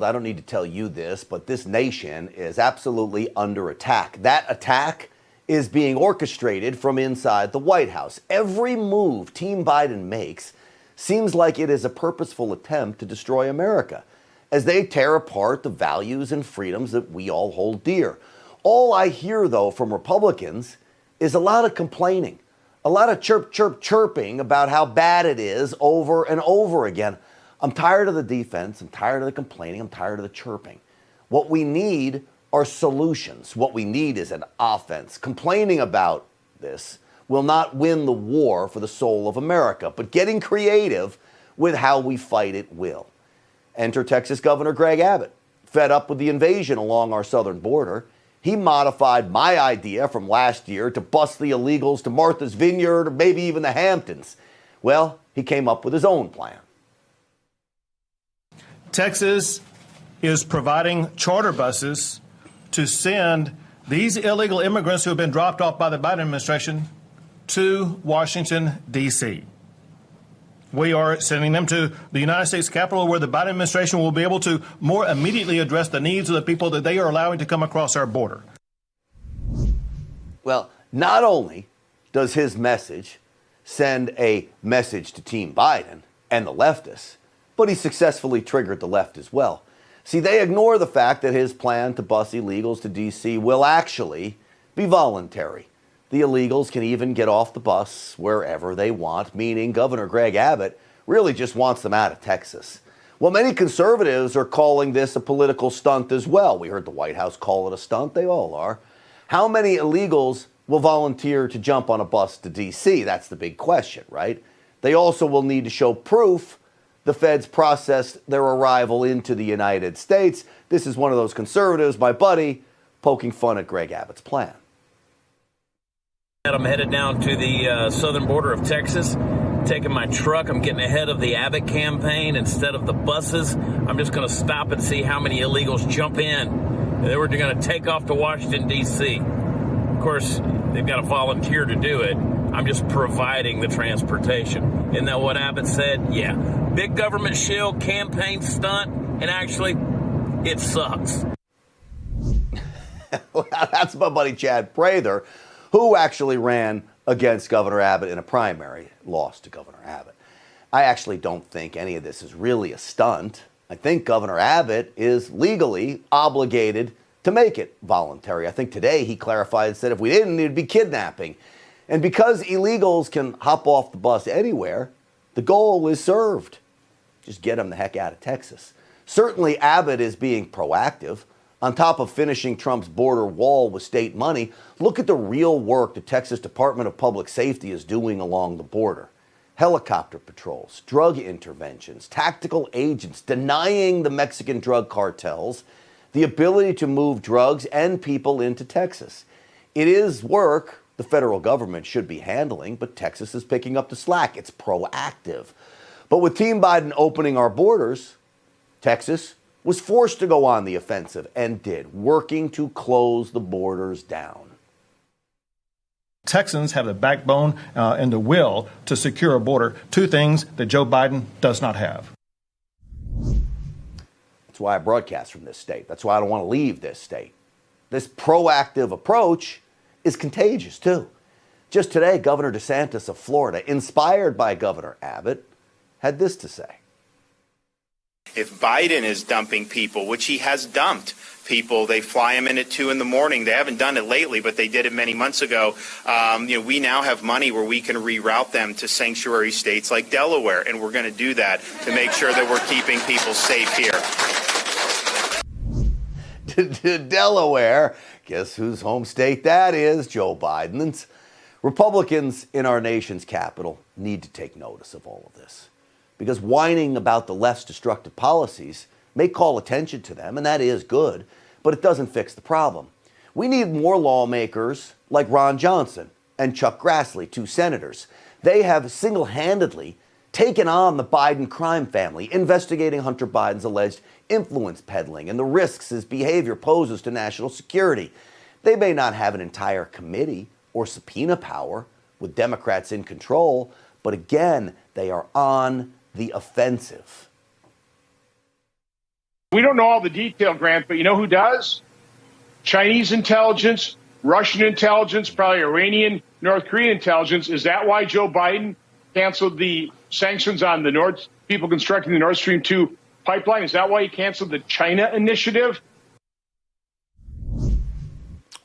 I don't need to tell you this, but this nation is absolutely under attack. That attack is being orchestrated from inside the White House. Every move Team Biden makes seems like it is a purposeful attempt to destroy America as they tear apart the values and freedoms that we all hold dear. All I hear, though, from Republicans is a lot of complaining, a lot of chirping about how bad it is over and over again. I'm tired of the defense. I'm tired of the complaining. I'm tired of the chirping. What we need are solutions. What we need is an offense. Complaining about this will not win the war for the soul of America, but getting creative with how we fight it will. Enter Texas Governor Greg Abbott. Fed up with the invasion along our southern border, he modified my idea from last year to bust the illegals to Martha's Vineyard or maybe even the Hamptons. Well, he came up with his own plan. Texas is providing charter buses to send these illegal immigrants who have been dropped off by the Biden administration to Washington, D.C. We are sending them to the United States Capitol, where the Biden administration will be able to more immediately address the needs of the people that they are allowing to come across our border. Well, not only does his message send a message to Team Biden and the leftists, but he successfully triggered the left as well. See, they ignore the fact that his plan to bus illegals to D.C. will actually be voluntary. The illegals can even get off the bus wherever they want, meaning Governor Greg Abbott really just wants them out of Texas. Well, many conservatives are calling this a political stunt as well. We heard the White House call it a stunt. They all are. How many illegals will volunteer to jump on a bus to D.C.? That's the big question, right? They also will need to show proof the feds processed their arrival into the United States. This is one of those conservatives, my buddy, poking fun at Greg Abbott's plan. I'm headed down to the southern border of Texas, taking my truck. I'm getting ahead of the Abbott campaign. Instead of the buses, I'm just going to stop and see how many illegals jump in. And then we're going to take off to Washington, D.C. Of course, they've got to volunteer to do it. I'm just providing the transportation. Isn't that what Abbott said? Yeah. Big government shill, campaign stunt, and actually, it sucks. Well, that's my buddy Chad Prather, who actually ran against Governor Abbott in a primary, lost to Governor Abbott. I actually don't think any of this is really a stunt. I think Governor Abbott is legally obligated to make it voluntary. I think today he clarified and said if we didn't, it'd be kidnapping. And because illegals can hop off the bus anywhere, the goal is served. Just get them the heck out of Texas. Certainly Abbott is being proactive. On top of finishing Trump's border wall with state money, look at the real work the Texas Department of Public Safety is doing along the border. Helicopter patrols, drug interventions, tactical agents denying the Mexican drug cartels the ability to move drugs and people into Texas. It is work the federal government should be handling, but Texas is picking up the slack. It's proactive. But with Team Biden opening our borders, Texas was forced to go on the offensive and did, working to close the borders down. Texans have the backbone and the will to secure a border, two things that Joe Biden does not have. That's why I broadcast from this state. That's why I don't want to leave this state. This proactive approach is contagious, too. Just today, Governor DeSantis of Florida, inspired by Governor Abbott, had this to say. If Biden is dumping people, which he has dumped people, they fly them in at 2 a.m. They haven't done it lately, but they did it many months ago. We now have money where we can reroute them to sanctuary states like Delaware, and we're going to do that to make sure that we're keeping people safe here. To Delaware, guess whose home state that is? Joe Biden's. Republicans in our nation's capital need to take notice of all of this, because whining about the left's destructive policies may call attention to them, and that is good, but it doesn't fix the problem. We need more lawmakers like Ron Johnson and Chuck Grassley, 2 senators. They have single-handedly taken on the Biden crime family, investigating Hunter Biden's alleged influence peddling and the risks his behavior poses to national security. They may not have an entire committee or subpoena power with Democrats in control, but again, they are on the offensive. We don't know all the detail, Grant, but you know who does? Chinese intelligence, Russian intelligence, probably Iranian, North Korean intelligence. Is that why Joe Biden canceled the sanctions on the people constructing the Nord Stream 2 pipeline? Is that why he canceled the China initiative?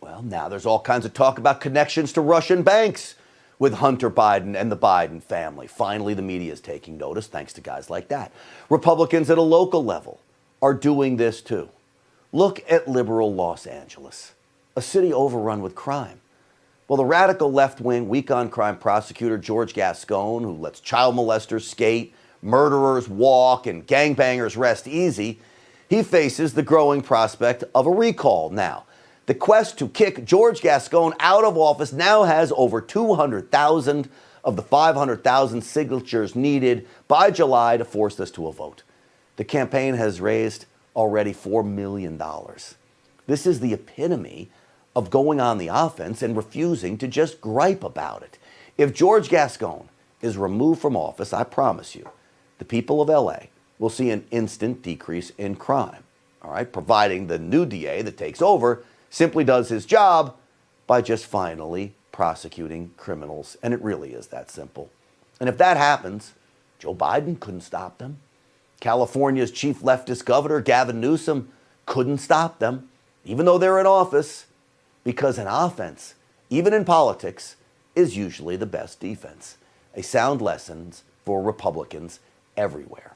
Well, now there's all kinds of talk about connections to Russian banks with Hunter Biden and the Biden family. Finally, the media is taking notice, thanks to guys like that. Republicans at a local level are doing this too. Look at liberal Los Angeles, a city overrun with crime. Well, the radical left-wing weak-on-crime prosecutor George Gascon, who lets child molesters skate, murderers walk, and gangbangers rest easy, he faces the growing prospect of a recall now. The quest to kick George Gascon out of office now has over 200,000 of the 500,000 signatures needed by July to force this to a vote. The campaign has raised already $4 million. This is the epitome of going on the offense and refusing to just gripe about it. If George Gascon is removed from office, I promise you, the people of LA will see an instant decrease in crime, all right, providing the new DA that takes over simply does his job by just finally prosecuting criminals. And it really is that simple. And if that happens, Joe Biden couldn't stop them. California's chief leftist governor, Gavin Newsom, couldn't stop them, even though they're in office, because an offense, even in politics, is usually the best defense. A sound lesson for Republicans everywhere.